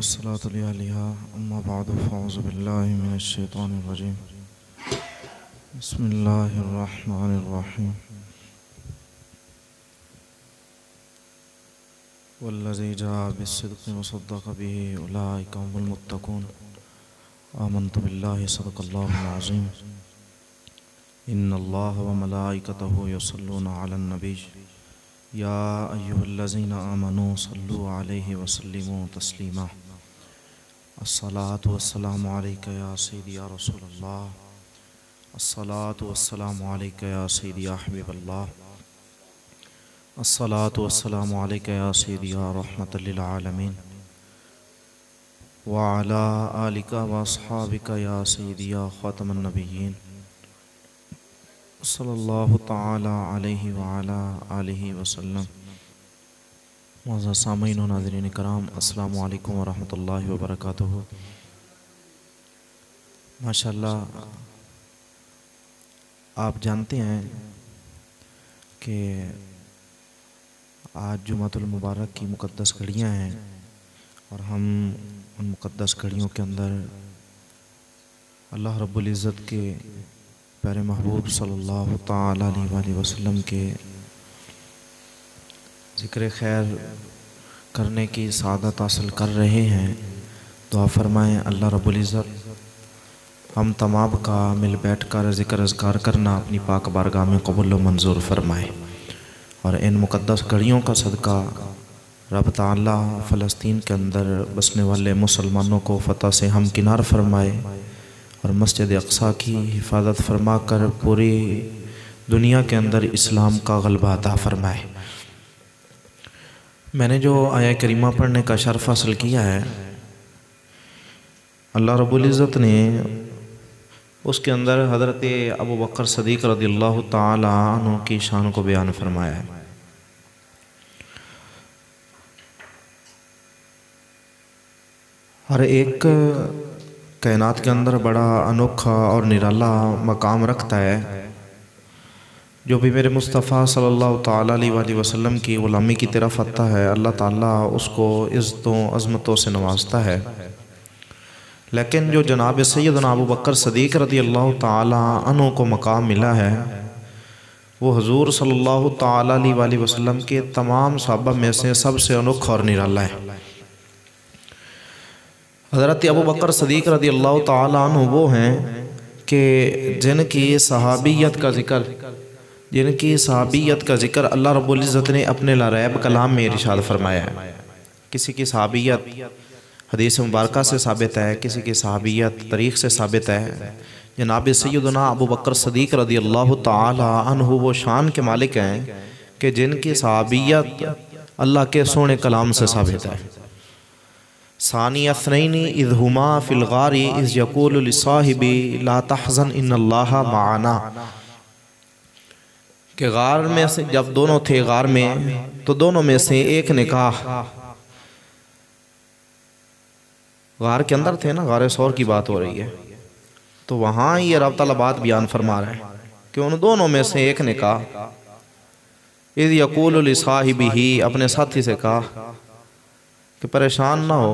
वस्सलातु अलिहा अम्मा बअदु फ़अऊज़ु बिल्लाहि मिनश शैतानिर रजीम बिस्मिल्लाहिर रहमानिर रहीम वल्लज़ी जाअ बिस्सिद्क़ि वसद्दक़ बिही उलाइका हुमुल मुत्तक़ून आमन्तु बिल्लाहि सदक़ल्लाहुल अज़ीम इन्नल्लाह व मलाइकतहु युसल्लूना अलन नबी या अय्युहल्लज़ीना आमनू सल्लु अलैहि वसल्लिमू तस्लीमा अस्सलातु वस्सलामु अलैका या सय्यदी या रसूलल्लाह अस्सलातु वस्सलामु अलैका या सय्यदी या हबीबल्लाह अस्सलातु वस्सलामु अलैका या सय्यदी या रहमतल लिल आलमीन व अला आलिका व अस्हाबिका या सय्यदी या खातमन नबिय्यीन सल्लल्लाहु ताला अलैहि व अला आलिहि वसल्लम। मुअज़्ज़ज़ सामीईन व नाज़रीन कराम, अस्सलामु अलैकुम व रहमतुल्लाहि व बरकातुहू। माशाअल्लाह, आप जानते हैं कि आज जुमातुल मुबारक की मुक़द्दस घड़ियाँ हैं और हम उन मुक़द्दस घड़ियों के अंदर अल्लाह रब्बुल इज़्ज़त के प्यारे महबूब सल्लल्लाहु ताला अलैहि वसल्लम के ज़िक्र खैर करने की सादत हासिल कर रहे हैं। दुआ फरमाएँ अल्लाह रब्बुल इज़्ज़त हम तमाम का मिल बैठ कर ज़िक्र अज़कार करना अपनी पाक बारगाह में कबूल व मंजूर फरमाए और इन मुक़द्दस घड़ियों का सदका रब ताला फ़लस्तीन के अंदर बसने वाले मुसलमानों को फ़तह से हम किनार फरमाए और मस्जिद अक़सा की हिफाजत फरमा कर पूरी दुनिया के अंदर इस्लाम का गलबा अता फरमाए। मैंने जो आया करीमा पढ़ने का शर्फ हासिल किया है, अल्लाह रब्बुल इज़्ज़त ने उसके अंदर हज़रत अबू बकर सदीक़ रज़ियल्लाहु ताला अन्हु की शान को बयान फरमाया है। हर एक कायनात के अंदर बड़ा अनोखा और निराला मकाम रखता है। जो भी मेरे मुस्तफ़ा सल्लल्लाहु ताला अलैहि वसल्लम की ग़ुलामी की तरफ आता है, अल्लाह ताला उसको इज़्ज़तों अज़मतों से नवाजता है। लेकिन जो जनाब सैयदना अबू बकर सदीक़ रज़ियल्लाहु ताला अन्हु को मकाम मिला है, वो हुज़ूर सल्लल्लाहु ताला अलैहि वसल्लम के तमाम सहाबा में से सबसे अनोखा और निराला है। हज़रत अबू बकर सदीक़ रज़ियल्लाहु ताला अन्हु वो हैं कि जिनकी सहाबियत का ज़िक्र अल्लाह रब्बुल इज़्ज़त ने अपने लारैब कलाम में इरशाद फरमाया है। किसी की सहाबियत हदीस मुबारका से साबित है, किसी की सहाबियत तारीख़ से साबित है। जनाब सैयदना अबू बकर सदीक़ रज़ियल्लाहु ताला अन्हु वो शान के मालिक हैं कि जिनकी सहाबियत अल्लाह के सोने कलाम से साबित है। सानी असनैनी इज़ हुमा फ़िल गारी इज़ यक़ूलु लिसाहिबी ला तहज़न इन्नल्लाहा माअना, कि गार में से जब दोनों थे गार में, तो दोनों में से एक ने कहा, गार के अंदर थे ना, गार सौर की बात हो रही है, तो वहाँ ये रब ताला बात बयान फरमा रहा है कि उन दोनों में से एक ने कहा, इज़ यक़ूलु लिसाहिबिही, अपने साथी से कहा कि परेशान ना हो,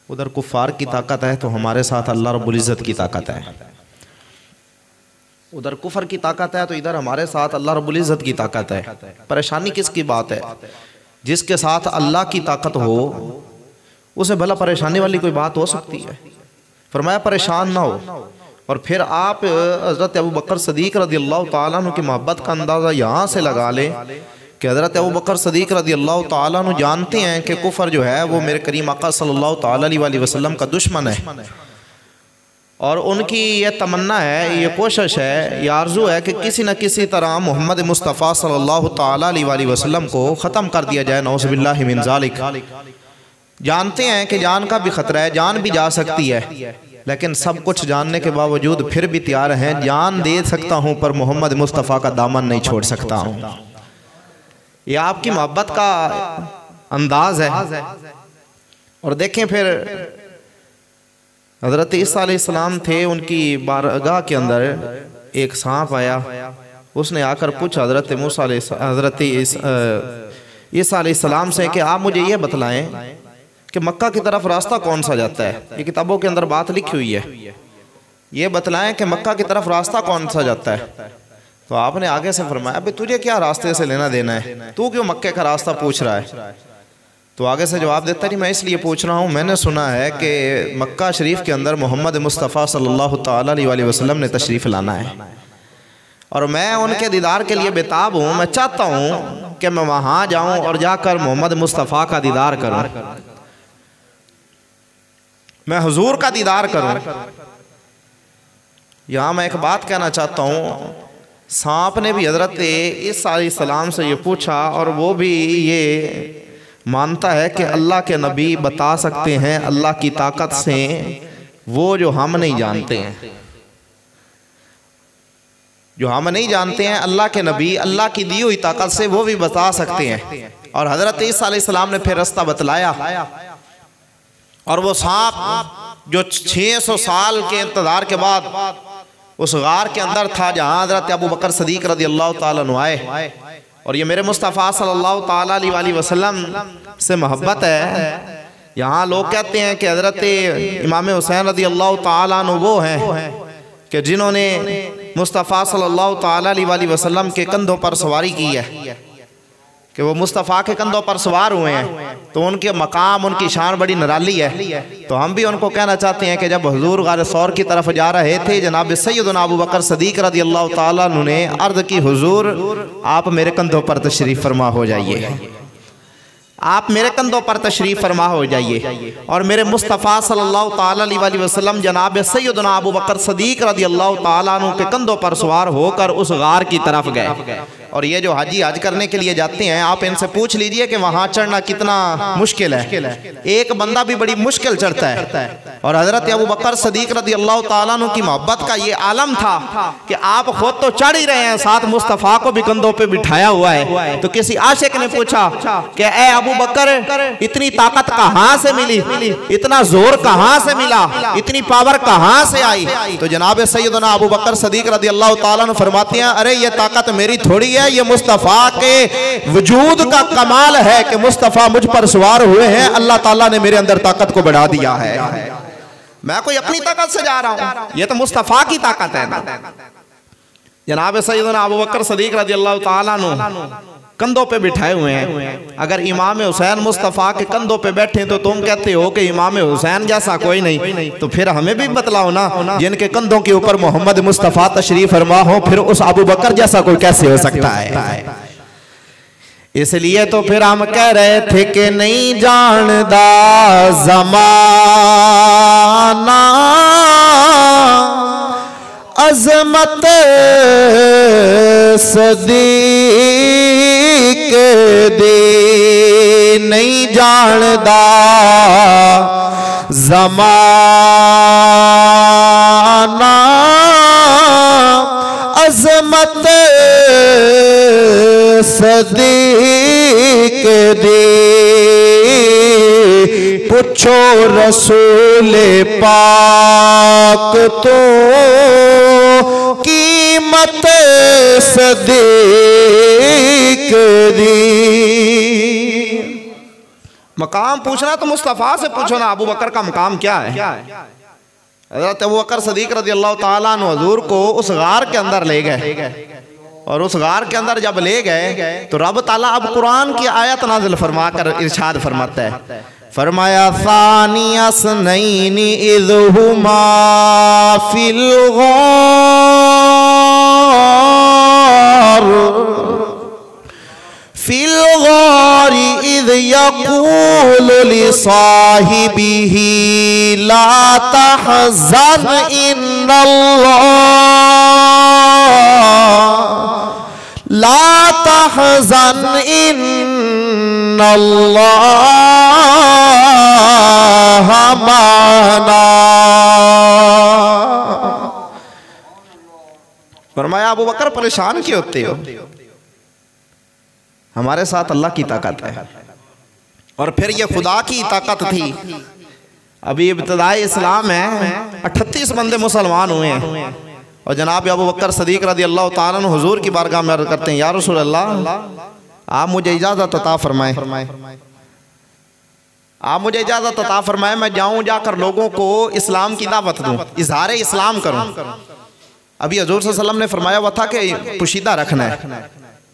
उधर कुफ़ार की ताकत है तो हमारे साथ अल्लाह रब्बुल इज़्ज़त की ताकत है। उधर कुफर की ताकत है तो इधर हमारे साथ अल्लाह रब्बुल इज़्ज़त की ताकत है। परेशानी किसकी बात है? जिसके साथ अल्लाह की ताकत हो उसे भला परेशानी वाली कोई बात हो सकती है? फरमाया परेशान ना हो। और फिर आप हज़रत अबू बकर सदीक़ रज़ियल्लाहु ताला अन्हु की मोहब्बत का अंदाज़ा यहाँ से लगा लें कि हज़रत अबू बकर सदीक़ रज़ियल्लाहु ताला अन्हु जानते हैं कि कुफर जो है वो मेरे करीम आका सल्लल्लाहु ताला अलैहि वसल्लम का दुश्मन है, और उनकी ये तमन्ना है, ये कोशिश है, ये आरज़ू है कि किसी न किसी तरह मोहम्मद मुस्तफ़ा सल्लल्लाहु ताला अलैहि वसल्लम को ख़त्म कर दिया जाए। नौज़ु बिल्लाहि मिन ज़ालिक। जानते हैं कि जान का भी ख़तरा है, जान भी जा सकती है, लेकिन सब कुछ जानने के बावजूद फिर भी तैयार हैं, जान दे सकता हूँ पर मोहम्मद मुस्तफ़ा का दामन नहीं छोड़ सकता हूँ। ये आपकी मोहब्बत का अंदाज़ है। और देखें फिर हज़रत ईसा अलैहिस्सलाम थे, उनकी बारगाह के अंदर एक सांप आया, उसने आकर पूछा हज़रत ईसा अलैहिस्सलाम से कि आप मुझे ये बतलाएं कि मक्का की तरफ रास्ता कौन सा जाता है। ये किताबों के अंदर बात लिखी हुई है, ये बतलाएं कि मक्का की तरफ रास्ता कौन सा जाता है। तो आपने आगे से फरमाया, अबे तुझे क्या रास्ते से लेना देना है, तू क्यों मक्के का रास्ता पूछ रहा है। तो आगे से जवाब देता नहीं, मैं इसलिए पूछ रहा हूँ, मैंने सुना है कि मक्का शरीफ के अंदर मोहम्मद मुस्तफ़ा सल्लल्लाहु ताला अलैहि वसल्लम ने तशरीफ़ लाना है और मैं उनके दीदार के लिए बेताब हूँ। मैं चाहता हूँ कि मैं वहाँ जाऊँ और जाकर मोहम्मद मुस्तफ़ा का दीदार करूँ, मैं हुजूर का दीदार करूँ। यहाँ मैं एक बात कहना चाहता हूँ, सांप ने भी हज़रत ईसा अलैहिस्सलाम से ये पूछा और वो भी ये मानता है कि अल्लाह के नबी बता सकते हैं अल्लाह की ताकत से वो जो हम नहीं जानते हैं। जो हम नहीं जानते हैं अल्लाह के नबी अल्लाह की दी हुई ताकत से वो भी बता सकते हैं। और हज़रत ईसा अलैहिस्सलाम ने फिर रास्ता बतलाया और वो सांप जो 600 साल के इंतजार के बाद उस गार के अंदर था जहाँ हज़रत अबू बकर सदीक रज़ी अल्लाह ताला अन्हु आए और ये मेरे मुस्तफ़ा सल्लल्लाहु ताला अलैहि वसल्लम से मोहब्बत है। यहाँ लोग कहते हैं कि हज़रत इमाम हुसैन रज़ी अल्लाह ताला अन्हु वो हैं कि जिन्होंने मुस्तफ़ा सल्लल्लाहु ताला अलैहि वसल्लम के कंधों पर सवारी की है, कि वो मुस्तफ़ा के कंधों पर सवार हुए हैं, तो उनके मकाम उनकी शान बड़ी निराली है। तो हम भी उनको कहना चाहते हैं कि जब हुजूर गार सौर की तरफ जा रहे थे, जनाब सैयदना अबू बकर सदीक रज़ी अल्लाह ताला अन्हु ने अर्ज़ की, हुजूर आप मेरे कंधों पर तशरीफ़ फरमा हो जाइए, आप मेरे कंधों पर तशरीफ़ फरमा हो जाइए। और मेरे मुस्तफ़ा सल्लल्लाहु ताला अलैहि वसल्लम जनाब सैयदना अबू बकर सदीक रज़ी अल्लाह ताला अन्हु के कंधों पर सवार होकर उस गार की तरफ गए। और ये जो हाजी हज करने के लिए जाते हैं, आप इनसे पूछ लीजिए कि वहाँ चढ़ना कितना मुश्किल है। एक बंदा भी बड़ी मुश्किल चढ़ता है। और हज़रत अबू बकर सदीक रज़ी अल्लाह ताला अन्हु की मोहब्बत का ये आलम था कि आप खुद तो चढ़ ही रहे हैं, साथ मुस्तफ़ा को भी कंधों पे बिठाया हुआ है। तो किसी आशिक ने पूछा कि ए अबू बकर, इतनी ताकत कहाँ से मिली, इतना जोर कहाँ से मिला, इतनी पावर कहाँ से आई। तो जनाब सैयदना अबू बकर सदीक रज़ी अल्लाह ताला अन्हु फरमाते हैं, अरे ये ताकत मेरी थोड़ी है, ये मुस्तफ़ा के वजूद का कमाल है कि मुस्तफ़ा मुझ पर सवार हुए हैं, अल्लाह ताला ने मेरे अंदर ताकत को बढ़ा दिया है। मैं कोई अपनी ताकत से जा रहा हूं, ये तो मुस्तफ़ा की ताकत है ना। जनाब सैयदना अबू बकर सदीक रज़ी अल्लाह ताला अन्हु कंधों पे बिठाए हुए हैं। अगर इमाम हुसैन मुस्तफ़ा के कंधों पे बैठे तो तुम कहते हो कि इमाम हुसैन जैसा कोई नहीं, तो फिर हमें भी बतलाओ ना, जिनके कंधों के ऊपर मोहम्मद मुस्तफ़ा तशरीफ़ फरमा हो, फिर उस अबू बकर जैसा कोई कैसे हो सकता है। इसलिए तो फिर हम कह रहे थे कि नहीं जानदा ज़माना अज़मत सदीक दी, नहीं जानदा ज़माना अज़मत सदीक दी। पूछो रसूल पाक तो कीमत सदीक दी। मकाम पूछना तो मुस्तफ़ा से पूछो ना, अबू बकर का मकाम क्या है। हज़रत अबू बकर सदीक रज़ी अल्लाह ताला अन्हु हुजूर को उस गार के अंदर ले गए और उस गार के अंदर जब ले गए तो रब ताला अब कुरान की आयत नाज़िल फरमा कर इरशाद फरमाता है, फरमाया सानिया स्नैनी इज़ हुमा फिल गार इज़ यक़ूलु लिसाहिबिही ला तहज़न इन्नल्लाह ला तहज़न इन्नल्लाह माना। फरमाया अबू बकर परेशान क्यों होते हो, हमारे साथ अल्लाह की ताकत है। और फिर ये खुदा की ताकत थी। अभी इब्तिदाई इस्लाम है, 38 बंदे मुसलमान हुए हैं और जनाब अबू बकर सदीक रज़ी अल्लाह ताला अन्हु हुजूर की बारगाह में अर्ज़ करते हैं, या रसूल अल्लाह आप मुझे इजाज़त अता फरमाएं आप मुझे इजाजत अता फरमाए मैं जाऊं, जाकर लोगों को इस्लाम की दावत दूं, इजहार इस्लाम करूं। अभी हजूर सल्लल्लाहु अलैहि वसल्लम ने फरमाया हुआ था कि पुशीदा रखना है,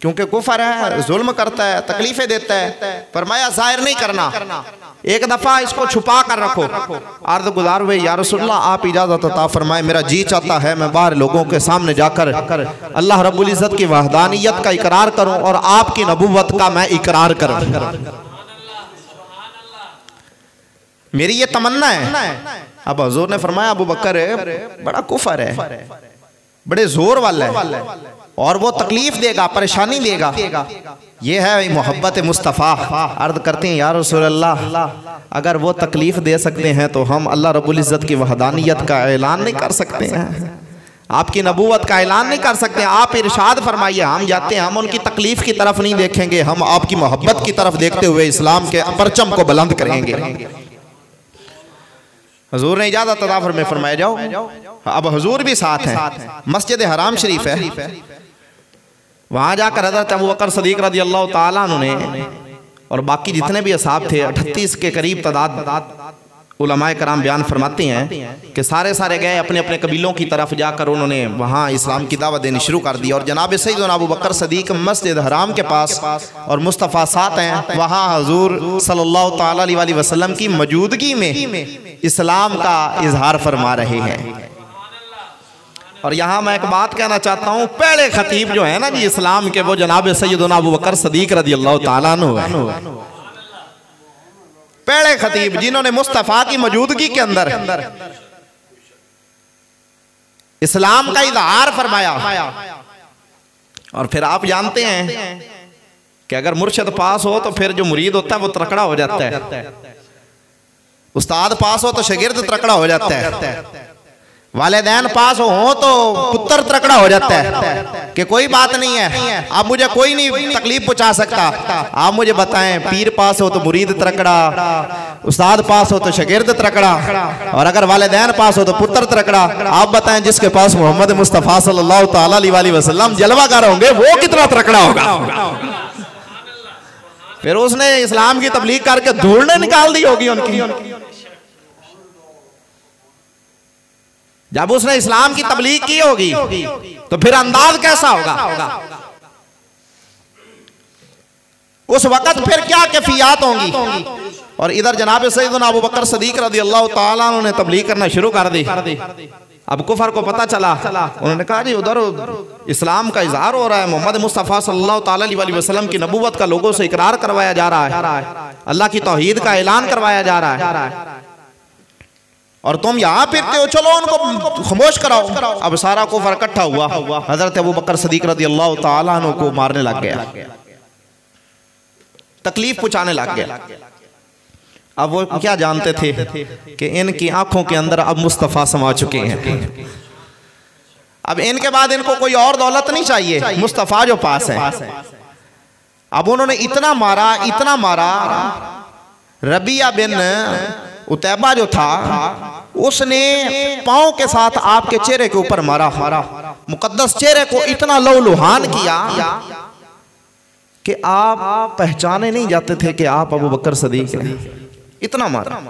क्योंकि कुफर है, जुल्म करता है, तकलीफें देता है। फरमाया जाहिर नहीं करना, एक दफा इसको छुपा कर रखो। अर्ज गुजार हुए या रसूलल्लाह आप इजाजत अता फरमाए, मेरा जी चाहता है मैं बाहर लोगों के सामने जाकर अल्लाह रब्बुल इज्जत की वहदानियत का इकरार करूं और आपकी नबुव्वत का मैं इकरार करूं। मेरी ये तमन्ना है। अब हुजूर ने फरमाया अबू बकर बड़ा कुफर है, बड़े जोर वाला है और वो तकलीफ देगा, परेशानी देगा। ये है मोहब्बत मुस्तफ़ा। अर्ज करते हैं या रसूल अल्लाह अगर वो तकलीफ दे सकते हैं तो हम अल्लाह रब्बुल इज़्ज़त की वहदानियत का ऐलान नहीं कर सकते हैं, आपकी नबूवत का ऐलान नहीं कर सकते हैं। आप इरशाद फरमाइए हम जाते हैं, हम उनकी तकलीफ की तरफ नहीं देखेंगे, हम आपकी मोहब्बत की तरफ देखते हुए इस्लाम के परचम को बुलंद करेंगे। हुजूर ने इजाज़त अता फरमाया जाओ। अब हुजूर भी साथ हैं, मस्जिद हराम शरीफ है, वहां जाकर हज़रत अबू बकर सदीक रज़ी अल्लाह ताला अन्हु ने और बाकी जितने भी असहाब थे 38 के करीब तादाद उलमाए कराम बयान फरमाते हैं कि सारे गए अपने अपने कबीलों की तरफ जाकर उन्होंने वहाँ इस्लाम की दावत देनी शुरू कर दी। और जनाब सैयदना अबू बकर सदीक मस्जिद हराम के पास और मुस्तफ़ा साथ हैं, वहाँ हुजूर सल्लल्लाहु ताला अलैहि वसल्लम की मौजूदगी में इस्लाम का इजहार फरमा रहे हैं। और यहाँ मैं एक बात कहना चाहता हूँ, पहले खतीब जो है ना जी इस्लाम के, वो जनाब सैयदना अबू बकर सदीक रज़ी अल्लाह ताला अन्हु है। पहले खतीब जिन्होंने मुस्तफ़ा की मौजूदगी के अंदर इस्लाम का इजहार फरमाया। और फिर आप जानते हैं कि अगर मुर्शिद पास हो तो फिर जो मुरीद होता है वो तकड़ा हो जाता है, उस्ताद पास हो तो शागिर्द तकड़ा हो जाता है, वालिदैन पास हो तो पुत्र तकड़ा हो जाता है कि कोई बात नहीं है, आप मुझे कोई नहीं तकलीफ पहुंचा सकता। आप मुझे बताएं, पीर पास हो तो मुरीद तकड़ा, उस्ताद पास हो तो शागिर्द तकड़ा, और अगर वालिदैन पास हो तो पुत्र तकड़ा। आप बताएं जिसके पास मोहम्मद मुस्तफ़ा सल्लल्लाहु ताला अलैहि वसल्लम जलवागर होंगे वो कितना तकड़ा होगा। फिर उसने इस्लाम की तबलीग करके धूल निकाल दी होगी उनकी। जब उसने इस्लाम की तबलीग की होगी तो फिर अंदाज कैसा होगा, उस वक्त फिर क्या कैफियत होंगी। और इधर जनाब सैयदना अबू बकर सदीक रज़ी अल्लाह ताला अन्हु ने तबलीग करना शुरू कर दी। अब कुफर को पता चला, उन्होंने कहा जी उधर इस्लाम का इजहार हो रहा है, मोहम्मद मुस्तफ़ा सल्लल्लाहु ताला अलैहि वसल्लम की नबूवत का लोगों से इकरार करवाया जा रहा है, अल्लाह की तौहीद का ऐलान करवाया जा रहा है, और तुम यहाँ फिरते हो, चलो उनको खामोश कराओ। अब सारा कुफर इकट्ठा हुआ, हजरत अबू बकर सदीक रज़ी अल्लाह ताला अन्हु को मारने लग गया, तकलीफ पहुंचाने लग गया। अब वो क्या जानते थे कि इनकी आंखों के अंदर अब मुस्तफ़ा समा चुके हैं, अब इनके बाद इनको कोई और दौलत नहीं चाहिए, मुस्तफ़ा जो पास है। अब उन्होंने इतना मारा, रबिया बिन उतैबा जो था उसने पांव के साथ आपके चेहरे के ऊपर मारा, मुकद्दस चेहरे को इतना लहूलुहान किया कि आप पहचाने नहीं जाते थे कि आप अबू बकर सदीक हैं। इतना मारा,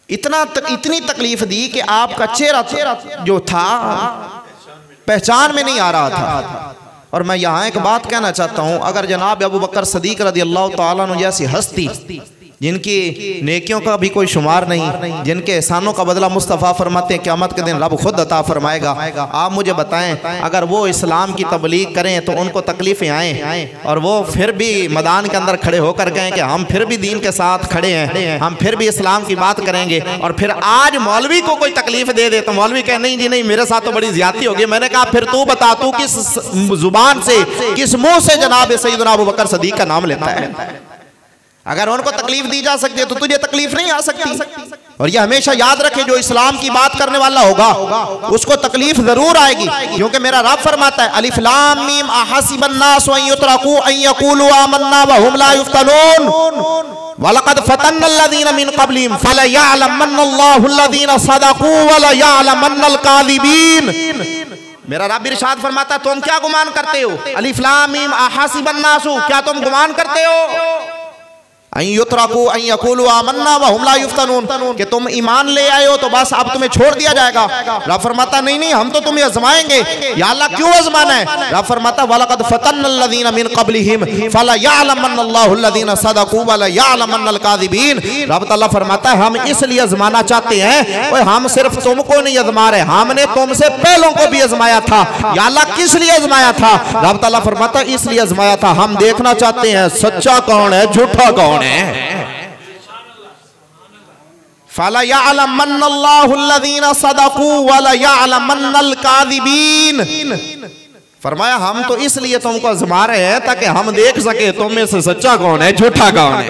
इतनी तकलीफ दी कि आपका चेहरा जो था पहचान में नहीं आ रहा था। और मैं यहाँ एक बात कहना चाहता हूँ, अगर जनाब अबू बकर सदीक रज़ी अल्लाह ताला अन्हु जैसी हस्ती जिनकी नेकियों का भी कोई शुमार नहीं, जिनके एहसानों का बदला मुस्तफ़ा फरमाते हैं क़यामत के दिन रब खुद अता फरमाएगा। आप मुझे बताएं, अगर वो इस्लाम की तबलीग करें तो उनको तकलीफ़ें आएँ और वो फिर भी मैदान के अंदर खड़े होकर गए कि हम फिर भी दीन के साथ खड़े हैं, हम फिर भी इस्लाम की बात करेंगे, और फिर आज मौलवी को कोई तकलीफ दे दे तो मौलवी कहे नहीं जी नहीं, मेरे साथ तो बड़ी ज्यादती होगी। मैंने कहा फिर तू बता, तू किस जुबान से, किस मुंह से जनाब सैयदना अबू बकर सदीक का नाम लेता है? अगर उनको तकलीफ दी जा सकती है तो तुझे तकलीफ नहीं आ सकती। और ये हमेशा याद रखे, जो इस्लाम की बात करने वाला होगा उसको तकलीफ जरूर आएगी, क्योंकि मेरा रब फरमाता है अलिफ लाम मीम अहसिबन नास अन युतरकू अन यकूलू आमन्ना व हुम ला युफ्तनून वलक़द फतन्नल्लज़ीना मिन क़ब्लिहिम फलयअलमन्नल्लाहु अल्लज़ीना सदक़ू व लयअलमन्नल काज़िबीन। मेरा रब इरशाद फरमाता है तुम क्या गुमान करते हो? अलिफ लाम मीम अहसिबन नास, क्या तुम गुमान करते हो कि तुम ईमान ले आए हो तो बस अब तुम्हें छोड़ दिया जाएगा। रब फरमाता नहीं नहीं, हम तो तुम्हें आजमाएंगे। या अल्लाह क्यों आजमाना है? रब फरमाता वलक़द फ़तन्नल्लज़ीना मिन क़ब्लिहिम फ़ला यअलमन्नल्लाहु अल्लज़ीना सदक़ू व ला यअलमन्नल काज़िबीन। रब तआला फरमाता है हम इसलिए आजमाना चाहते हैं, ओए हम सिर्फ तुमको नहीं आजमा रहे, हमने तुमसे पहलों को भी आजमाया था। या अल्लाह किस लिए आजमाया था? रब तआला फरमाता इसलिए आजमाया था, हम देखना चाहते हैं सच्चा कौन है, झूठा कौन है। फला यअलमन्नल्लाहु अल्लज़ीना सदक़ू व ला यअलमन्नल काज़िबीन। फरमाया हम तो इसलिए तुमको आजमा रहे हैं ताकि हम देख सके तुम में से सच्चा कौन है, झूठा कौन है।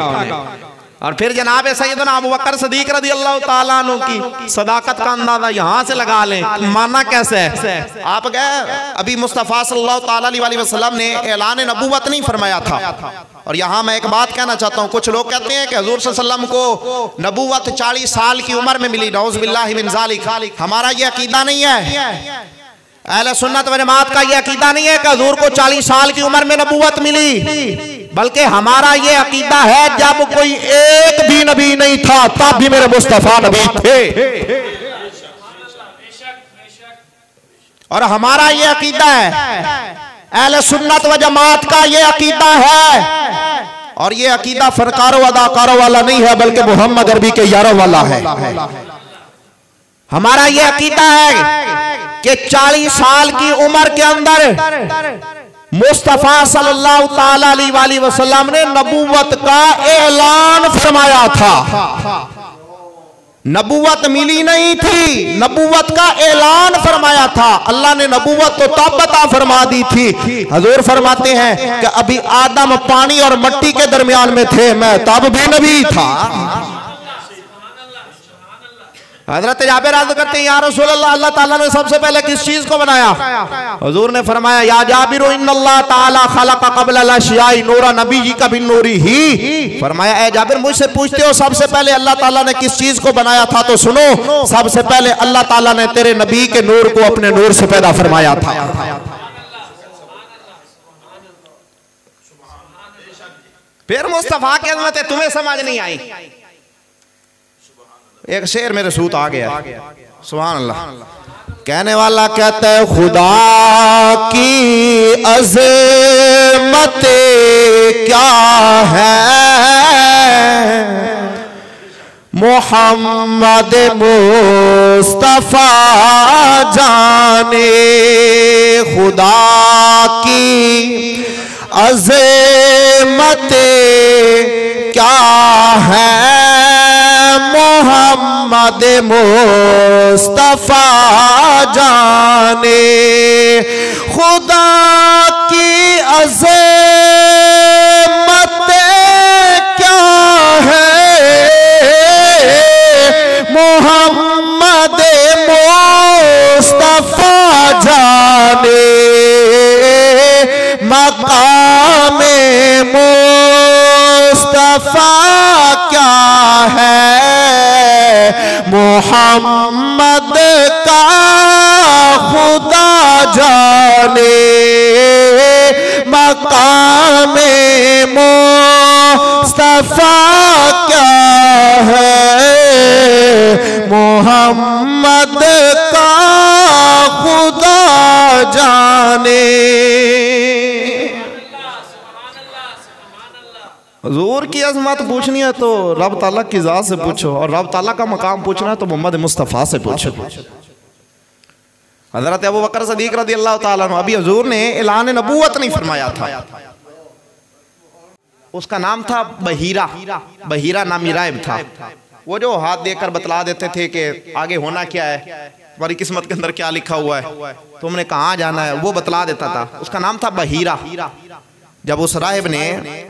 और फिर जनाब सैयदना अबू बकर सिद्दीक रज़ियल्लाहु ताला अन्हु की सदाकत का अंदाजा यहाँ से लगा लें, माना कैसे है। आप गए अभी मुस्तफ़ा सल्लल्लाहु ताला अलैहि वसल्लम ने ऐलान नबूवत नहीं फरमाया था। और यहाँ मैं एक बात कहना चाहता हूँ, कुछ लोग कहते हैं कि हुज़ूर सल्लल्लाहु अलैहि वसल्लम को नबूवत 40 साल की उम्र में मिली। नऊज़ बिल्लाहि मिन ज़ालिक। हमारा ये अकीदा नहीं है, अहले सुन्नत व जमात का ये अकीदा नहीं है कि हुज़ूर को 40 साल की उम्र में नबूवत मिली, बल्कि हमारा ये अकीदा है जब कोई एक भी नबी नहीं था तब भी मेरे मुस्तफा नबी थे। और हमारा ये अकीदा है, अहले सुन्नत व जमात का ये अकीदा है। और ये अकीदा फरकारों अदाकारों वाला नहीं है, बल्कि मोहम्मद अरबी के यारों वाला है। हमारा ये अकीदा है कि 40 साल की उम्र के अंदर मुस्तफा सल्लल्लाहु ताला अलैहि वसल्लम ने नबूवत का ऐलान फरमाया था। नबूवत मिली नहीं थी, नबूवत का ऐलान फरमाया था। अल्लाह ने नबूवत तो तब अता फरमा दी थी। हुजूर फरमाते हैं कि अभी आदम पानी और मिट्टी के दरमियान में थे, मैं तब भी नबी था। हजरत जाबिर अर्ज़ करते हैं या रसूल अल्लाह, अल्लाह ताला ने सबसे पहले किस चीज को बनाया? हुजूर ने फरमाया या जाबिर इन्नल्लाह ताला खलक़ क़ब्ल अल-अश्याइ नूरा नबी जी का बिन नूरी ही। फरमाया ए जाबिर मुझसे पूछते हो सबसे पहले अल्लाह ताला ने किस चीज को बनाया था, तो सुनो सबसे पहले अल्लाह ताला ने तेरे नबी के नूर को अपने नूर से पैदा फरमाया था। फिर मुस्तफा की अज़मत है, तुम्हें समझ नहीं आई। एक शेर मेरे सूत आ गया, सुभान अल्लाह। कहने वाला कहता है खुदा की अज़मत क्या है, मोहम्मद मुस्तफा जाने। खुदा की अज़मत क्या है, मोहम्मद मुस्तफा जाने। खुदा की अज़मत क्या है, मोहम्मद मुस्तफा जाने। मकामे मुस्तफा क्या है, मोहम्मद का खुदा जाने। मकामे मुस्तफा क्या है, मोहम्मद का खुदा जाने। हुजूर की अज़मत पूछनी है तो रब ताला की ज़ात से पूछो, और रब ताला का मकाम पूछना है तो मोहम्मद मुस्तफ़ा से पूछो। हज़रत अबू बकर सिद्दीक़ रज़ियल्लाहु ताला अन्हु, अभी हुजूर ने ऐलान नबूवत नहीं फरमाया था। उसका नाम था बहीरा, बहीरा नामी राहिब था। वो जो हाथ देकर बतला देते थे कि आगे होना क्या है, तुम्हारी किस्मत के अंदर क्या लिखा हुआ है, तुमने कहाँ जाना है, वो बतला देता था। उसका नाम था बहीरा। जब उस राहिब ने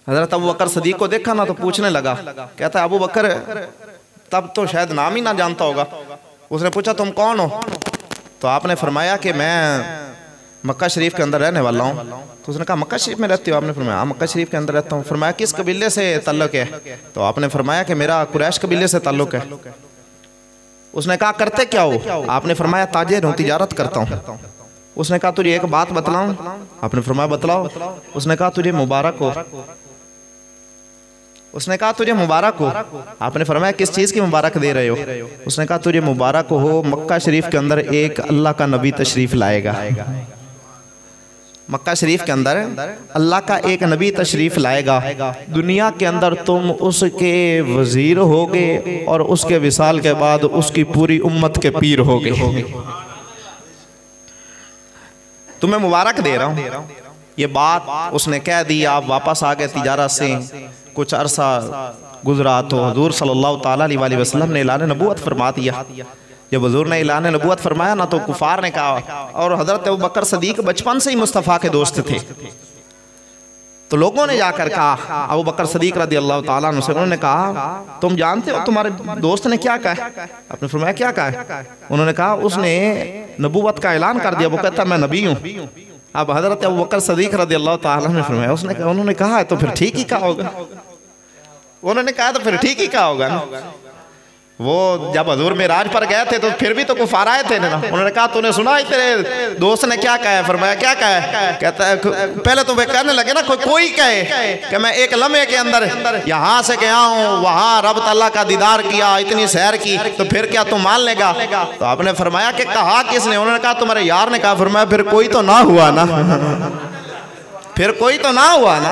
हज़रत अबू बकर सिद्दीक़ को देखा ना तो पूछने लगा, कहता है अबू बकर, तब तो शायद नाम ही ना जानता होगा। उसने पूछा तुम कौन हो? तो आपने फरमाया कि मैं मक्का शरीफ के अंदर रहने वाला हूँ। तो उसने कहा मक्का शरीफ में रहते हो? आपने फरमाया हाँ मक्का शरीफ के अंदर रहता हूँ। फरमाया किस कबीले से ताल्लुक़ है? तो आपने फरमाया कि मेरा कुरैश कबीले से ताल्लुक़ है। उसने कहा करते क्या हो? आपने फरमाया ताजिर हूँ, तिजारत करता हूँ। उसने कहा तुझे एक बात बतलाऊँ? आपने फरमाया बतलाओ। उसने कहा तुझे मुबारक हो, उसने कहा तुझे मुबारक हो। आपने फरमाया किस चीज़ की मुबारक दे रहे हो? उसने कहा तुझे मुबारक हो, मक्का शरीफ के अंदर एक अल्लाह का नबी तशरीफ़ लाएगा। मक्का शरीफ के अंदर अल्लाह का एक नबी तशरीफ़ लाएगा, दुनिया के अंदर तुम उसके वज़ीर होगे और उसके विसाल के बाद उसकी पूरी उम्मत के पीर होगे। तुम्हें मुबारक दे रहा हूँ। ये बात उसने कह दी। आप वापस आ गए तिजारत से। कुछ अरसा गुजरा तो हुजूर सल्लल्लाहु ताला अलैहि वसल्लम ने ऐलान नबूवत फरमा दिया। जब हुजूर ने ऐलान नबूवत फरमाया ना, तो कुफार ने कहा, और हजरत अबू बकर सदीक बचपन से ही मुस्तफ़ा के दोस्त थे, तो लोगों ने जाकर कहा अबू बकर सदीक रज़ी अल्लाह ताला अन्हु से, उन्होंने कहा तुम जानते हो तुम्हारे दोस्त ने क्या कहा? आपने फरमाया क्या कहा? उन्होंने कहा उसने नबूवत का ऐलान कर दिया, वो कहता मैं नबी हूँ। अब हजरत अबू बकर सदीक रज़ी अल्लाह ताला ने फरमाया उन्होंने कहा है तो फिर ठीक ही कहा होगा। उन्होंने कहा तो फिर ठीक ही कहा होगा ना। वो जब हजूर मेराज पर गए थे तो फिर भी तो कुफार आए थे ना। उन्होंने कहा तूने सुना है तेरे दोस्त ने क्या कहा है? फरमाया क्या कहा है? कहता है पहले तो वे कहने लगे ना कोई कहे कि मैं एक लम्हे के अंदर यहाँ से गया हूँ, वहाँ रब तआला का दीदार किया, इतनी सैर की, तो फिर क्या तू मान लेगा? तो आपने फरमाया कि कहा किसने? उन्होंने कहा तुम्हारे यार ने कहा। फरमाया फिर कोई तो ना हुआ ना, फिर कोई तो ना हुआ ना।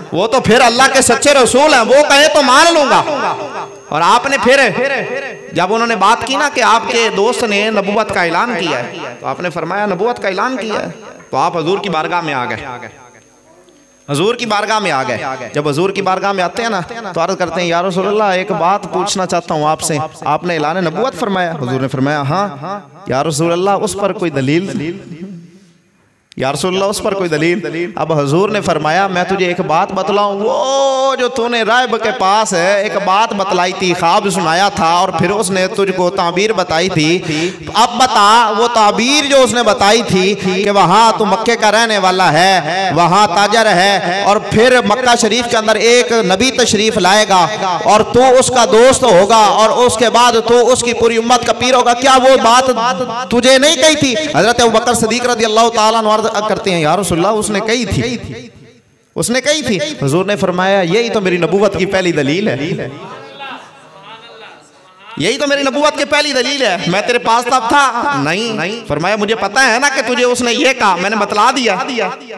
वो तो फिर अल्लाह के सच्चे रसूल हैं, वो कहे तो मान लूंगा। और आपने फिर जब उन्होंने बात की ना कि आपके दोस्त ने नबूवत का ऐलान किया है, तो आपने फरमाया नबूवत का ऐलान किया है, तो आप हजूर की बारगाह में आ गए। हजूर की बारगाह में आ गए। जब हजूर की बारगाह में आते हैं ना, तो अर्ज करते हैं या रसूलल्लाह एक बात पूछना चाहता हूँ आपसे, आपने ऐलान नबूवत फरमाया। हजूर ने फरमाया हाँ। या रसूलल्लाह उस पर कोई दलील? या रसूलल्लाह उस पर कोई दलील? अब हजूर ने फरमाया मैं तुझे एक बात बतलाऊं, वो जो तूने राहिब के पास है एक बात बतलाई थी, ख्वाब सुनाया था और फिर उसने तुझको ताबीर बताई थी। अब बता वो ताबीर जो उसने बताई थी कि वहाँ तू मक्के का रहने वाला है, वहाँ ताजर है, और फिर मक्का शरीफ के अंदर एक नबी तशरीफ लाएगा और तू उसका दोस्त होगा और उसके बाद तू उसकी पूरी उम्मत का पीर होगा, क्या वो बात तुझे नहीं कही थी? हजरत अबू बकर सदीक रज़ी अल्लाह ताला अन्हु करते हैं या रसूलल्लाह उसने कही थी, उसने कही थी। हुजूर ने फरमाया यही तो मेरी नबूवत की पहली दलील है, यही तो मेरी नबूवत की पहली दलील है। मैं तेरे पास तब था नहीं। फरमाया मुझे पता है ना कि तुझे उसने ये कहा, मैंने बतला दिया।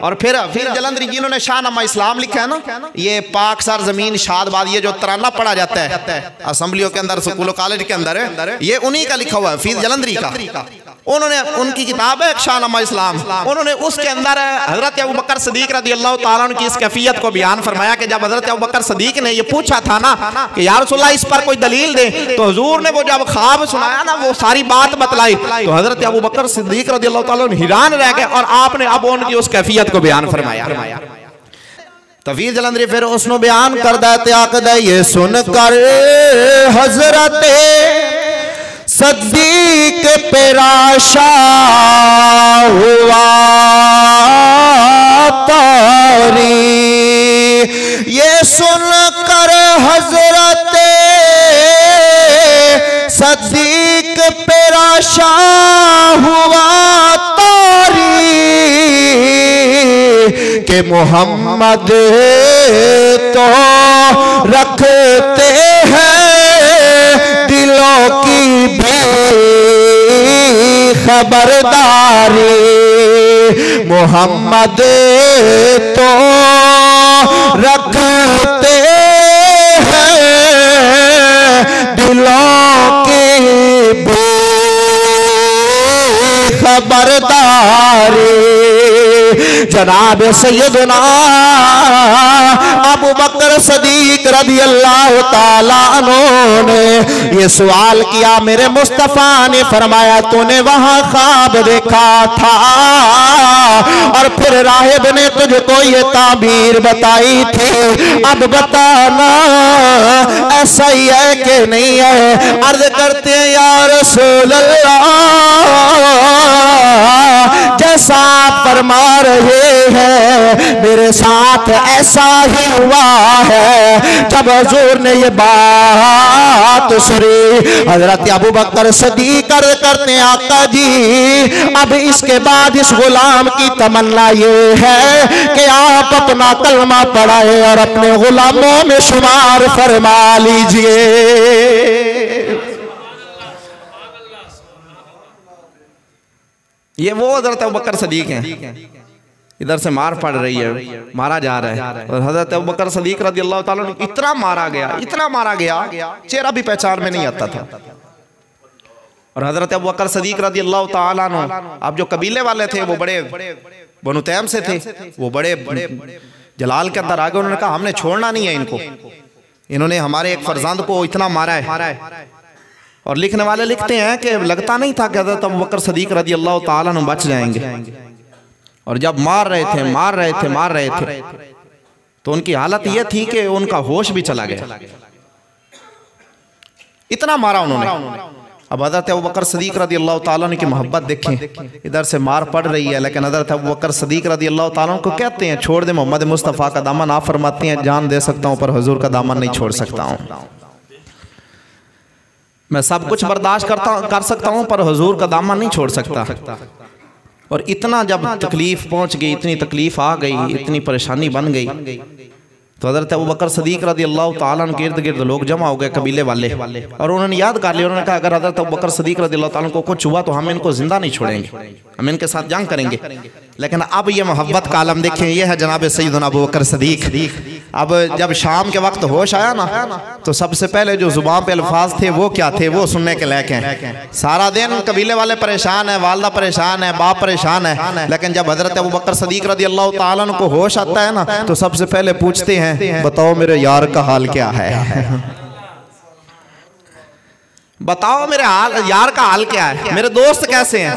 और फिर जलंधरी जिन्होंने शाहनामा इस्लाम लिखा है ना, ये पाक सर जमीन शादबाद, ये जो तराना पढ़ा जाता है असेंबलियों के अंदर, स्कूलों कॉलेज के अंदर, ये उन्हीं का लिखा हुआ है, फीस जलंधरी का। उन्होंने उनकी किताब है शाहनामा इस्लाम, उन्होंने उसके अंदर हजरत अबू बकर सदीक रज़ी अल्लाह ताला अन्हु की इस कैफियत को बयान फरमाया कि जब हजरत अबू बकर सदीक ने ये पूछा था ना कि या रसूलल्लाह इस पर कोई दलील दे, तो हुजूर ने वो जब ख्वाब सुनाया ना, वो सारी बात बतलाई, तो हजरत अबू बकर सदीक रज़ी अल्लाह ताला अन्हु हैरान रह गए और आपने अब उनकी उस कैफियत को बयान फरमाया। तफीज़ जलंधरी फिर उसने बयान कर देते आकदा ये सुनकर हजरत सदीक पेराशा हुआ तारी, ये सुनकर हजरत सदीक पेराशा हुआ तारी के मोहम्मद तो रखते हैं दिलों की भी खबरदारी, मोहम्मद तो रखते हैं दिलों की भी खबरदारी। जनाब सैयदना अबू बकर सदीक रज़ी अल्लाह ताला अन्हु ने ये सवाल किया, मेरे मुस्तफ़ा ने फरमाया तूने वहाँ ख्वाब देखा था और फिर राहिब ने तुझको ये ताबीर बताई थी, अब बताना ऐसा ही है कि नहीं है? अर्ज करते हैं या रसूल अल्लाह ऐसा फरमा रहे हैं, मेरे साथ ऐसा ही हुआ है। जब हुजूर ने ये बात सुनी, हजरत अबू बकर सदीक अर्ज़ करते हैं आका जी अब इसके बाद इस गुलाम की तमन्ना ये है कि आप अपना कलमा पढ़ाए और अपने गुलामों में शुमार फरमा लीजिए। ये वो हजरत अबू बकर सदीक हैं, इधर से मार पड़ रही है, मारा जा रहा है, और हजरत अबू बकर सदीक रज़ी अल्लाह ताला अन्हु इतना मारा गया चेहरा भी पहचान में नहीं आता था। और हजरत अबू बकर सदीक रज़ी अल्लाह ताला अन्हु, अब जो कबीले वाले थे वो बड़े बनु तैम से थे, वो बड़े जलाल के अंदर आ गए। उन्होंने कहा हमने छोड़ना नहीं है इनको, इन्होंने हमारे एक फरजंद को इतना मारा है। और लिखने वाले लिखते हैं कि लगता नहीं था कि हजरत अबू बकर सदीक रज़ी अल्लाह ताला अन्हु बच जाएंगे। और जब मार रहे थे तो उनकी हालत यह थी कि उनका होश भी चला गया, इतना मारा उन्होंने। अब हजरत अबू बकर सदीक रज़ी अल्लाह ताला अन्हु की मोहब्बत देखें, इधर से मार पड़ रही है लेकिन हजरत अबू बकर सदीक रज़ी अल्लाह ताला अन्हु को कहते हैं छोड़ दे मोहम्मद मुस्तफ़ा का दामन। आप फरमाते हैं जान दे सकता हूँ पर हुजूर का दामन नहीं छोड़ सकता हूँ। मैं सब कुछ बर्दाश्त कर सकता हूँ पर हुजूर का दामन नहीं छोड़ सकता। और इतना जब तकलीफ पहुंच गई, इतनी तकलीफ आ गई, इतनी परेशानी बन गई, तो हज़रत अबू बकर सदीक रज़ी अल्लाह ताला अन्हु के इर्द गिर्द लोग जमा हो गए, कबीले वाले, और उन्होंने याद कर लिया। उन्होंने कहा अगर हज़रत अबू बकर सदीक रज़ी अल्लाह ताला को कुछ हुआ तो हम इनको जिंदा नहीं छोड़ेंगे, हम इनके साथ जंग करेंगे। लेकिन अब ये मोहब्बत का आलम देखें, ये है जनाब सैयदना अबू बकर सदीक। अब जब शाम के वक्त होश आया ना, तो सबसे पहले जो जुबान पे अल्फाज थे वो क्या थे, वो सुनने के लायक हैं। सारा दिन कबीले वाले परेशान है, वालदा परेशान है, बाप परेशान है, लेकिन जब हजरत अबू बकर सदीक रज़ी अल्लाह ताला अन्हु को होश आता है ना, तो सबसे पहले पूछते हैं बताओ मेरे यार का हाल क्या है, बताओ मेरे यार का हाल क्या है, मेरे दोस्त कैसे हैं।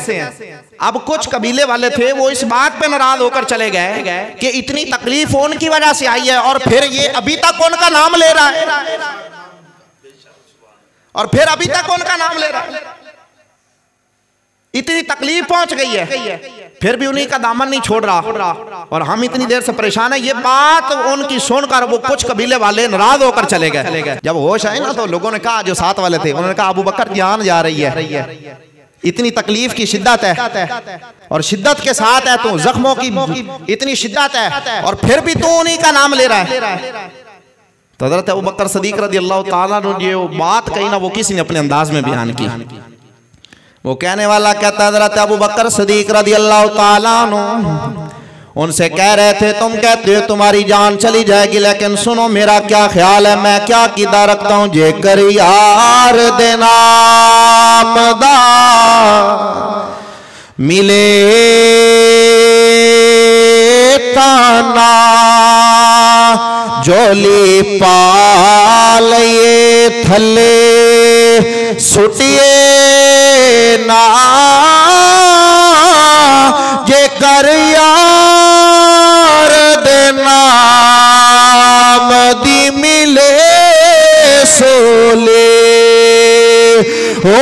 अब कुछ कबीले वाले थे वो इस बात पे नाराज होकर चले गए कि इतनी तकलीफ उनकी वजह से आई है और फिर ये अभी तक उनका नाम ले रहा है, और फिर अभी तक उनका नाम ले रहा है। इतनी तकलीफ पहुंच गई है फिर भी उन्हीं का दामन नहीं छोड़ रहा, और हम इतनी देर से परेशान है। ये बात उनकी सुनकर वो कुछ कबीले वाले नाराज होकर चले गए। जब होश आए ना तो लोगों ने कहा, जो साथ वाले थे उन्होंने कहा अबू बकर जान जा रही है, इतनी तकलीफ की शिद्दत है और शिद्दत के साथ है, तो जख्मों की इतनी शिद्दत है और फिर भी तू उन्हीं का नाम ले रहा है। तो हज़रत अबू बकर सदीक रज़ी अल्लाह ताला अन्हु ये बात कही ना, वो किसी ने अपने अंदाज में बयान की। वो कहने वाला कहता हज़रत अबू बकर सदीक रज़ी अल्लाह ताला अन्हु उनसे कह रहे थे तुम कहते हो तुम्हारी जान चली जाएगी, लेकिन सुनो मेरा क्या ख्याल है, मैं क्या कीदा रखता हूं, जेकर यार दे नाम दा मिले ताना जोली पालिए थले सुटिए ना, जेकर यार दे नाम दी मिले सोले हो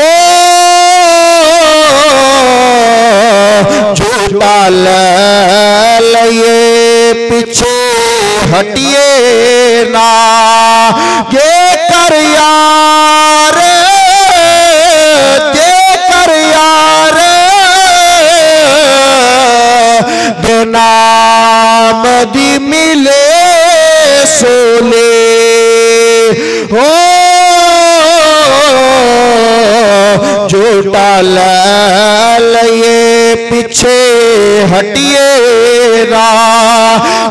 झूठा लिए पीछे हटिए ना, ये कर यार नाम दी मिले सोले हो झूठा लिए पीछे हटिए ना।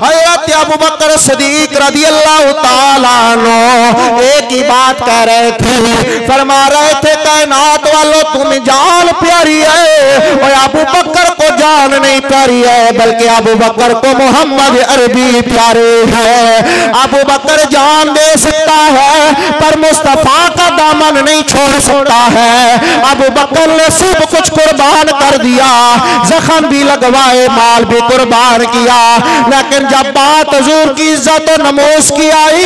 हज़रत अबू बकर सदीक रज़ी अल्लाह ताला अन्हु एक ही बात कह रहे थे, फरमा रहे थे कायनात वालों तुम जान प्यारी है, और अबू बकर को जान नहीं प्यारी है बल्कि अबू बकर को मोहम्मद अरबी प्यारे हैं। अबू बकर जान दे सकता है पर मुस्तफा का दामन नहीं छोड़ सकता है। अबू बकर ने सब कुछ कुर्बान कर दिया, जख्म भी लगवाए, माल भी कुर्बान किया, लेकिन जब बात हुजूर की इज्जत और नमूस की आई,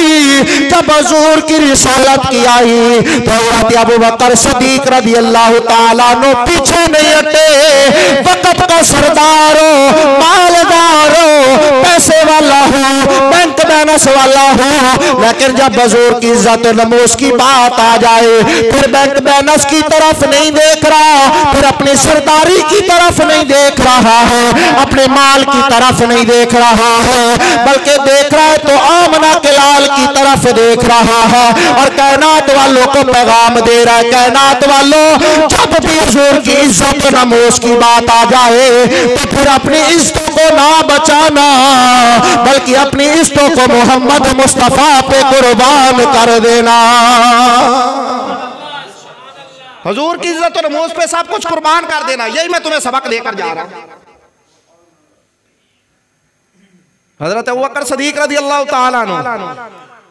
जब हुजूर की रिसालत की आई, तो हज़रत अबू बकर सिद्दीक रज़ी अल्लाह ताला अन्हु पीछे नहीं हटे। वक़्त का सरदार हो, मालदार हो, पैसे वाला हो, बैंक बैलेंस वाला हो, लेकिन जब हुजूर की इज्जत और नमूस की बात आ जाए, फिर बैंक बैलेंस की तरफ नहीं देख रहा, फिर अपनी सरदारी की तरफ नहीं देख रहा है, अपने माल की तरफ नहीं देख रहा है, बल्कि देख रहा है तो आमना के लाल की तरफ देख रहा है और कायनात वालों को पैगाम दे रहा है, कायनात वालों जब भी हुजूर की इज्जत नमूस की बात आ जाए तो फिर अपनी इज्जत को ना बचाना, बल्कि अपनी इज्जतों को मोहम्मद मुस्तफा पे कुर्बान कर देना। हुजूर की इज्जत और नमूस पे सब कुछ कुर्बान कर देना, यही मैं तुम्हें सबक देकर जा रहा हूं। हजरत अबू बकर सिद्दीक रज़ी अल्लाह ताला अन्हु,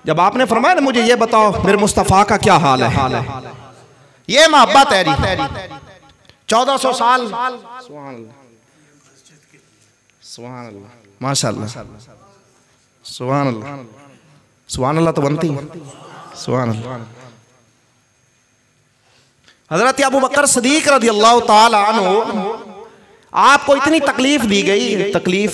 जब आपने फरमाया ना मुझे ये बताओ मेरे मुस्तफ़ा का क्या हाल है, ये मोहब्बत है जी 1400 साल, सुभान अल्लाह, माशाअल्लाह, सुभान अल्लाह, सुभान अल्लाह तो बनती, सुभान अल्लाह। हजरत अबू बकर सिद्दीक रज़ी अल्लाह ताला अन्हु, आपको इतनी तकलीफ दी गई, तकलीफ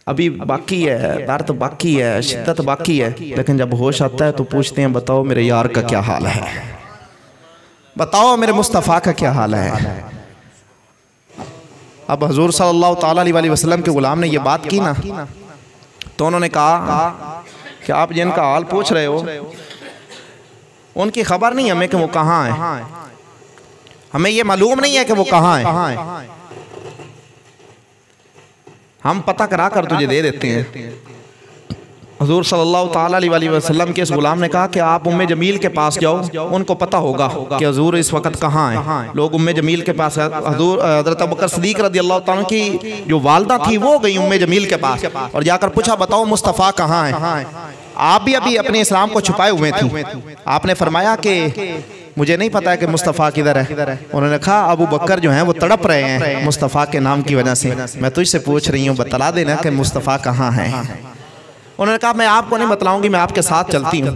अभी बाकी है, दर्द बाकी है, शिद्दत बाकी है, लेकिन जब होश आता है तो पूछते हैं बताओ मेरे यार का क्या हाल है, बताओ मेरे मुस्तफ़ा का क्या हाल है। अब हुजूर सल्लल्लाहु ताला अलैहि वसल्लम के गुलाम ने ये बात की ना, तो उन्होंने कहा कि आप जिनका हाल पूछ रहे हो उनकी खबर नहीं हमें कि वो कहाँ है, हमें ये मालूम नहीं है कि वो कहाँ है, हम पता करा कर तुझे दे देते हैं। हुजूर सल्लल्लाहु ताला अलैहि वसल्लम के इस गुलाम ने कहा कि आप उम्मे जमील के पास जाओ, उनको पता होगा कि हुजूर इस वक्त कहाँ हैं। लोग उम्मे जमील के पास, हुजूर हज़रत अबू बकर सिद्दीक रज़ी अल्लाह ताला की जो वालदा थी वो गई उम्मे जमील के पास और जाकर पूछा बताओ मुस्तफ़ा कहाँ है। आप भी अभी अपने इस्लाम को छुपाए हुए थी, आपने फरमाया कि मुझे नहीं पता कि मुस्तफ़ा किधर है। उन्होंने कहा अबू बकर जो हैं वो तड़प रहे हैं मुस्तफ़ा के नाम की वजह से, मैं तुझसे पूछ रही हूँ बतला देना कि मुस्तफ़ा कहाँ है। उन्होंने कहा मैं आपको नहीं बतलाऊंगी, मैं आपके साथ चलती हूँ।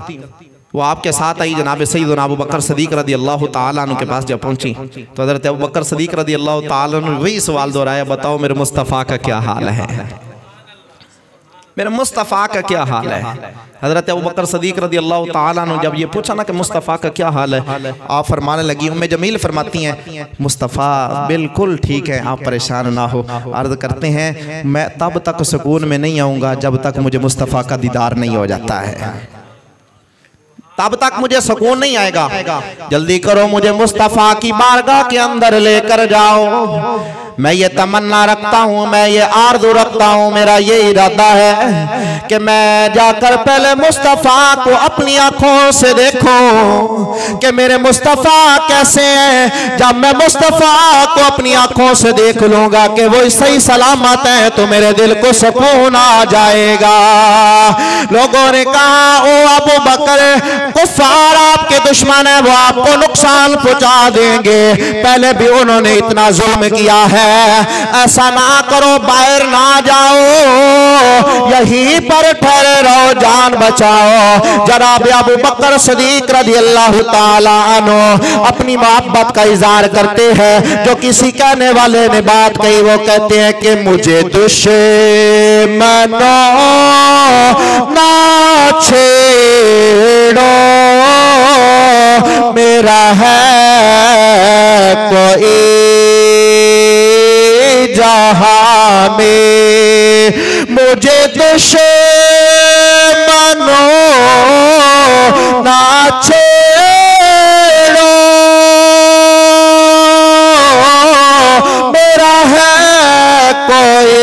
वो आपके साथ आई, जनाब सैयदना अबू बकर सिद्दीक रज़ी अल्लाह ताला अन्हु के पास जब पहुंची तो हज़रत अबू बकर सिद्दीक रज़ी अल्लाह ताला अन्हु वही सवाल दोहराया, बताओ मेरे मुस्तफ़ा का क्या हाल है, मेरे मुस्तफ़ा का क्या हाल है। हज़रत अबू बकर सिद्दीक रज़ी अल्लाह ताला अन्हु जब ये पूछा ना कि मुस्तफ़ा का क्या हाल है, आप फरमाने लगी, उम्मे जमील फरमाती हैं मुस्तफ़ा बिल्कुल ठीक है, आप परेशान ना हो। अर्ज़ करते हैं मैं तब तक सुकून में नहीं आऊँगा जब तक मुझे मुस्तफ़ा का दीदार नहीं हो जाता है, तब तक मुझे सुकून नहीं आएगा। जल्दी करो मुझे मुस्तफ़ा की बारगाह के अंदर लेकर जाओ। मैं ये तमन्ना रखता हूँ, मैं ये आरज़ू रखता हूँ, मेरा ये इरादा है कि मैं जाकर पहले मुस्तफ़ा को अपनी आँखों से देखूं कि मेरे मुस्तफ़ा कैसे हैं। जब मैं मुस्तफ़ा को अपनी आँखों से देख लूँगा कि वो सही सलामत है तो मेरे दिल को सुकून आ जाएगा। लोगों ने कहा ओ अबू बकर, कुफ़ार आपके दुश्मन है, वो आपको नुकसान पहुँचा देंगे, पहले भी उन्होंने इतना जुल्म किया है, ऐसा ना करो, बाहर ना जाओ, यहीं पर ठहरे रहो, जान बचाओ। जनाब अबू बकर सिद्दीक रज़ी अल्लाह ताला अन्हु अपनी मोहब्बत का इज़हार करते हैं। जो किसी कहने वाले ने बात कही वो कहते हैं कि मुझे दुश्मनों ना छेड़ो, मेरा है कोई जहां में, मुझे दुश्मनों ना छेड़ो, मेरा है कोई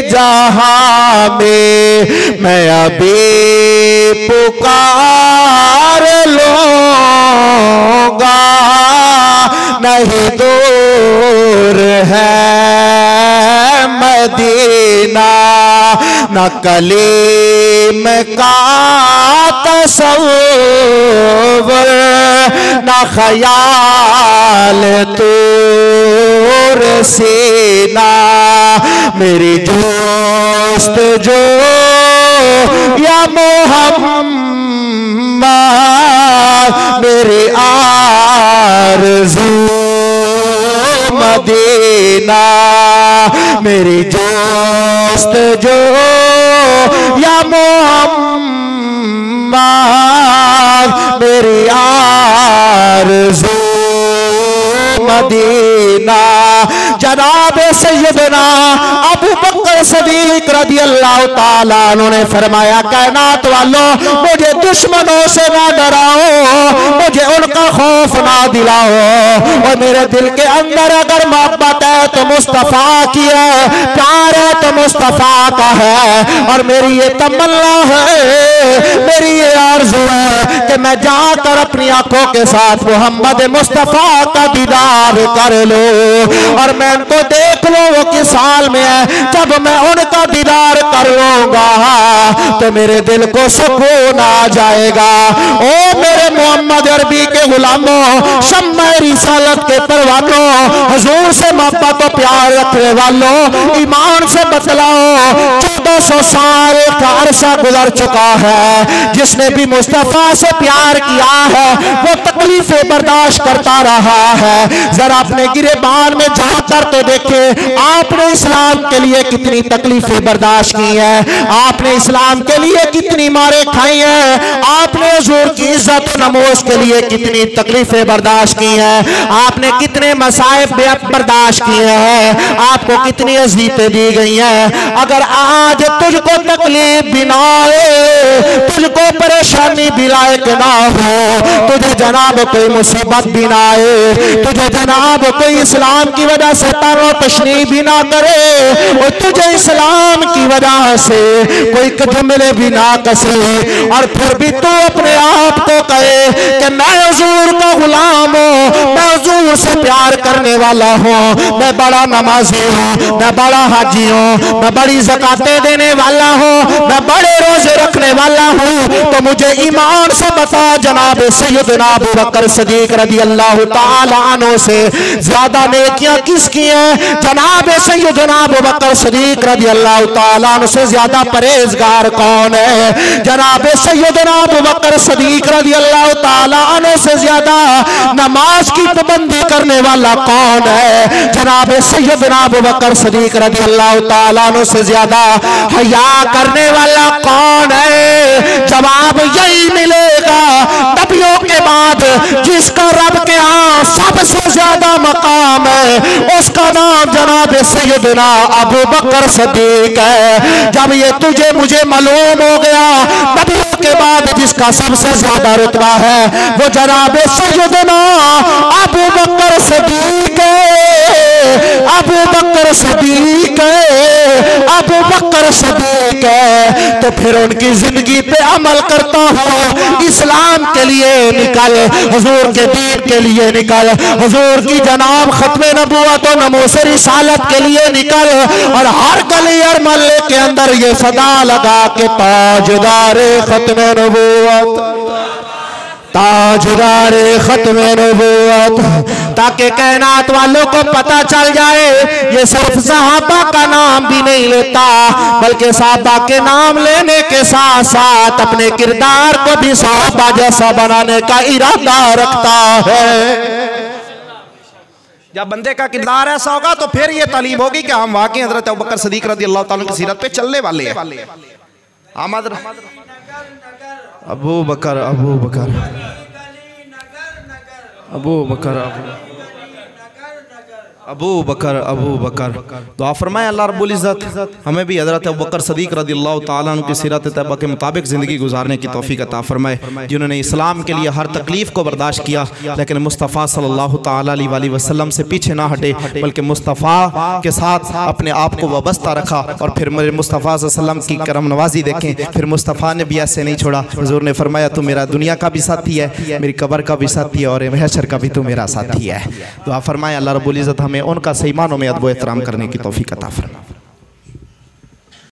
जहां में, मैं अभी पुकार लूंगा, नहीं दूर है मदीना, न कलीम का तसव्वुर, न ख्याल तू सीना मेरी दोस्त जो या मोहम्मद मेरी आरज़ू मदीना मेरी दोस्त जो या मोहम्मद मेरी आरज़ू मदीना। जनाब सैयदना अबू बकर सदीक रज़ी अल्लाह ताला अन्हु ने फरमाया, कायनात वालों मुझे दुश्मनों से ना डराओ, मुझे उनका खौफ ना दिलाओ, और मेरे दिल के अंदर अगर मोहब्बत है तो मुस्तफ़ा की है, प्यार है तो मुस्तफ़ा का है, और मेरी ये तमन्ना है, मेरी ये आरज़ू है कि मैं जाकर अपनी आंखों के साथ मोहम्मद मुस्तफ़ा का दीदार कर लो, और मैं उनको देख लो वो किस हाल में है। जब मैं उनका दीदार कर लूंगा तो मेरे दिल को सुकून आ जाएगा। ओ मेरे मोहम्मद अरबी के गुलामों, शम्मा रिसालत के परवानों, हुजूर से मोहब्बत और प्यार रखने वालों, ईमान से बतलाओ 1400 साल का अरसा गुजर चुका है, जिसने भी मुस्तफ़ा से प्यार किया है वो तकलीफें बर्दाश्त करता रहा है। जरा अपने गिरेबान में जाकर तो देखे, आपने इस्लाम के लिए कितनी तकलीफें बर्दाश्त की है, आपने इस्लाम के लिए कितनी मारे खाई है, आपने हुजूर की इज्जत नमोज के लिए कितनी तकलीफें बर्दाश्त की है, आपने कितने मसाइब बर्दाश्त किए हैं, आपको कितनी अज़ीतें दी गई हैं। अगर आज तुझको तकलीफ भी ना आए, तुझको परेशानी भी लायक ना हो, तुझे जनाब कोई मुसीबत भी ना आए, तुझे जनाब कोई इस्लाम की वजह से तारो तशनी भी ना करे, और तुझे इस्लाम की वजह से कोई जुमले भी ना कसे, और फिर भी तू अपने आप को कहे कि मैं हुजूर का गुलाम हूँ, मैं हुजूर से प्यार करने वाला हूँ, मैं बड़ा नमाजी हूँ, मैं बड़ा हाजी हूँ, मैं बड़ी ज़कातें देने वाला हूँ, मैं बड़े रोजे रखने वाला हूँ, तो मुझे ईमान से बता जनाब सैयदना अबू बकर सदीक रज़ी अल्लाह ताला अन्हु से ज्यादा नेकियां किसकी हैं? जनाब सैयदना अबू बकर सदीक रज़ी अल्लाह ताला अन्हु से ज्यादा परहेजगार कौन है? जनाब सैयदना अबू बकर सदीक रज़ी अल्लाह ताला अन्हु से ज्यादा नमाज की पाबंदी करने वाला कौन है? जनाब सैयदना अबू बकर सदीक रज़ी अल्लाह ताला अन्हु से ज्यादा हया करने वाला कौन है? जवाब यही मिलेगा, नबियों के बाद जिसका रब के यहाँ सबसे ज्यादा मकाम है उसका नाम जनाब सैयदना अबू बकर सदीक है। जब ये तुझे मुझे मालूम हो गया नबियों के बाद जिसका सबसे ज्यादा रुतबा है वो जनाब सैयदना अबू बकर सदीक है, अबू बकर सदीक है, अबू बकर सदीक है, तो फिर उनकी जिंदगी पे अमल करता हूँ, इस्लाम के लिए निकल, हुजूर के दीन के लिए निकल, हुजूर की जनाब खत्मे नबूवत और नमूस रिसालत के लिए निकल, और हर गली और मोहल्ले के अंदर ये सदा लगा के ताजदारे खत्मे नबूवत, ताजदारे खत्मे नबूवत, ताकि कायनात वालों को पता चल जाए ये सिर्फ सहाबा का नाम भी नहीं लेता बल्कि सहाबा के नाम लेने के साथ साथ अपने किरदार को भी सहाबा जैसा बनाने का इरादा रखता है। जब बंदे का किरदार ऐसा होगा तो फिर ये तालीम होगी कि हम वाकई हजरत अबू बकर सदीक रज़ी अल्लाह ताला की सीरत पे चलने वाले हैं। आमद अबू बकर अबू बकर अबू बकर अबू बकर अबू बकर दुआ फरमाए अल्लाह रब्बुल इज़्ज़त हमें भी हज़रत अबू बकर सदीक रज़ियल्लाहु ताला अन्हु की सीरत तैयबा के मुताबिक ज़िंदगी गुजारने की तौफीक अता फरमाए, जिन्होंने इस्लाम के लिए हर तकलीफ़ को बर्दाश्त किया लेकिन मुस्तफ़ा सल्लल्लाहु ताला अलैहि वसल्लम से पीछे ना हटे बल्कि मुस्तफ़ा के साथ अपने आप को वाबस्ता रखा। और फिर मेरे मुस्तफ़ा सल्लल्लाहु अलैहि वसल्लम की करम नवाजी देखें, फिर मुस्तफ़ा ने भी ऐसे नहीं छोड़ा। हुज़ूर ने फरमाया तू मेरा दुनिया का भी साथी है, मेरी कब्र का भी साथी है और महशर का भी तू मेरा साथी है। दुआ फरमाए अल्लाह रब्बुल इज़्ज़त हमें उनका सही मानों में अदब एहतराम करने की तौफीक अता फरमाए।